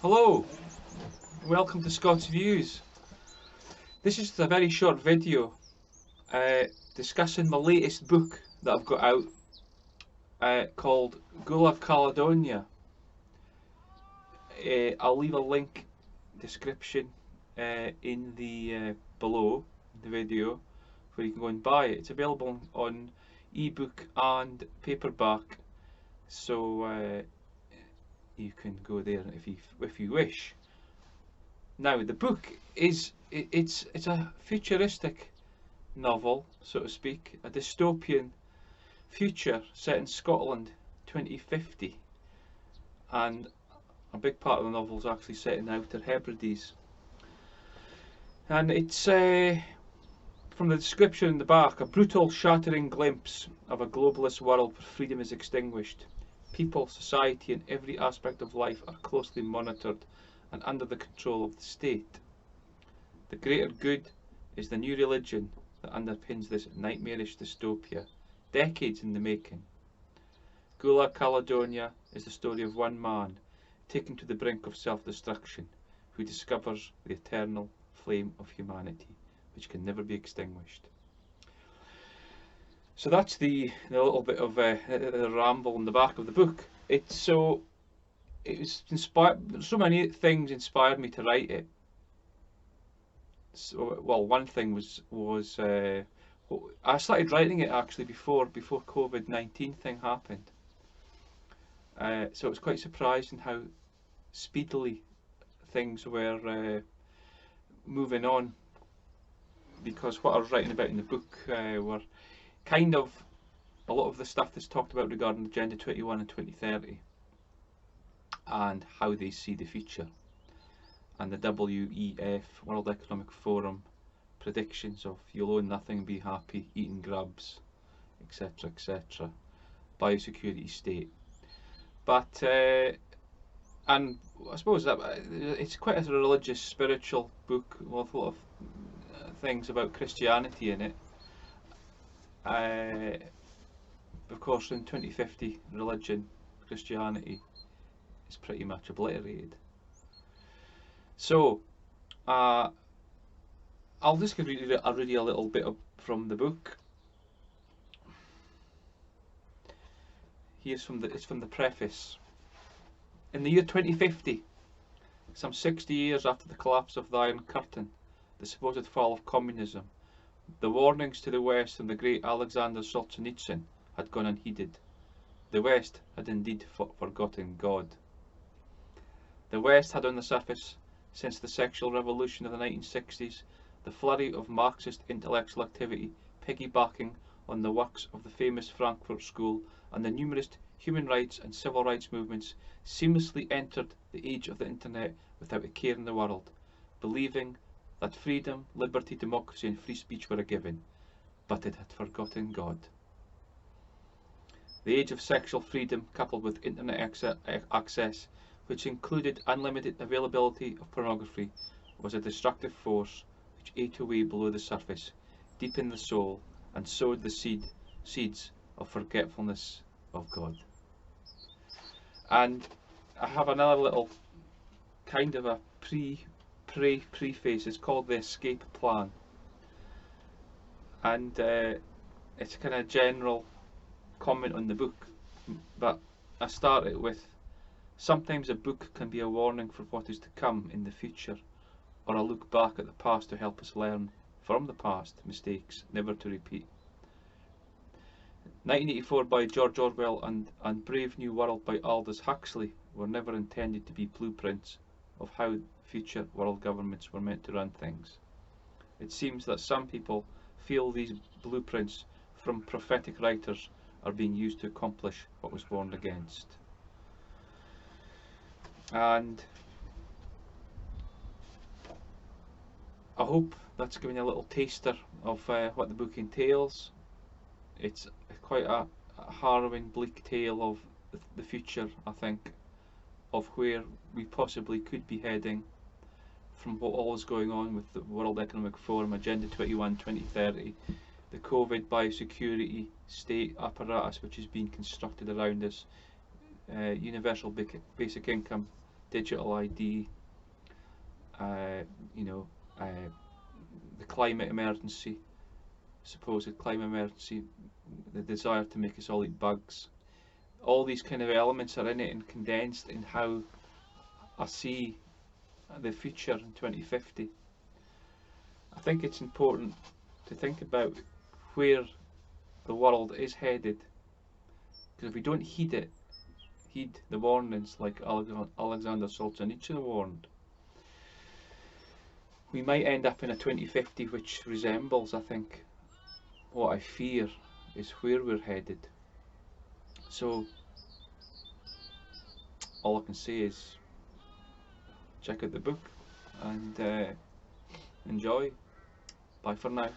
Hello, welcome to Scott's Views. This is a very short video discussing my latest book that I've got out called Gulag Caledonia. I'll leave a link description in the below the video where you can go and buy it. It's available on ebook and paperback, so you can go there if you wish. Now the book it's a futuristic novel, so to speak, a dystopian future set in Scotland 2050, and a big part of the novel is actually set in the Outer Hebrides. And it's from the description in the back, a brutal, shattering glimpse of a globalist world where freedom is extinguished. People, society, and every aspect of life are closely monitored and under the control of the state. The greater good is the new religion that underpins this nightmarish dystopia, decades in the making. Gulag Caledonia is the story of one man taken to the brink of self-destruction, who discovers the eternal flame of humanity, which can never be extinguished. So that's the little bit of the ramble in the back of the book. It was inspired. So many things inspired me to write it. So, well, one thing was I started writing it actually before COVID-19 thing happened. So it was quite surprising how speedily things were moving on, because what I was writing about in the book were kind of a lot of the stuff that's talked about regarding Agenda 21 and 2030 and how they see the future, and the WEF, World Economic Forum, predictions of you'll own nothing, be happy, eating grubs, etc, etc, biosecurity state. But and I suppose that it's quite a religious, spiritual book with a lot of things about Christianity in it. Of course, in 2050, religion, Christianity is pretty much obliterated. So, I'll just read you a little bit from the book. It's from the preface. In the year 2050, some 60 years after the collapse of the Iron Curtain, the supposed fall of communism, the warnings to the West and the great Alexander Solzhenitsyn had gone unheeded. The West had indeed forgotten God. The West had on the surface, since the sexual revolution of the 1960s, the flurry of Marxist intellectual activity piggybacking on the works of the famous Frankfurt School and the numerous human rights and civil rights movements, seamlessly entered the age of the internet without a care in the world, believing that freedom, liberty, democracy and free speech were a given, but it had forgotten God. The age of sexual freedom, coupled with internet access, which included unlimited availability of pornography, was a destructive force which ate away below the surface, deep in the soul, and sowed the seeds of forgetfulness of God. And I have another little kind of a preface. It's called The Escape Plan, and it's a kind of general comment on the book, but I start it with: sometimes a book can be a warning for what is to come in the future, or a look back at the past to help us learn from the past mistakes never to repeat. 1984 by George Orwell and Brave New World by Aldous Huxley were never intended to be blueprints of how future world governments were meant to run things. It seems that some people feel these blueprints from prophetic writers are being used to accomplish what was warned against. And I hope that's given you a little taster of what the book entails. It's quite a harrowing, bleak tale of the future, I think, of where we possibly could be heading from what all is going on with the World Economic Forum, Agenda 21, 2030, the COVID biosecurity state apparatus which is being constructed around us, universal basic income digital ID, you know, the climate emergency, supposed climate emergency, the desire to make us all eat bugs. All these kind of elements are in it and condensed in how I see the future in 2050. I think it's important to think about where the world is headed, because if we don't heed the warnings like Alexander Solzhenitsyn warned, we might end up in a 2050 which resembles, I think, what I fear is where we're headed. So all I can say is check out the book and enjoy. Bye for now.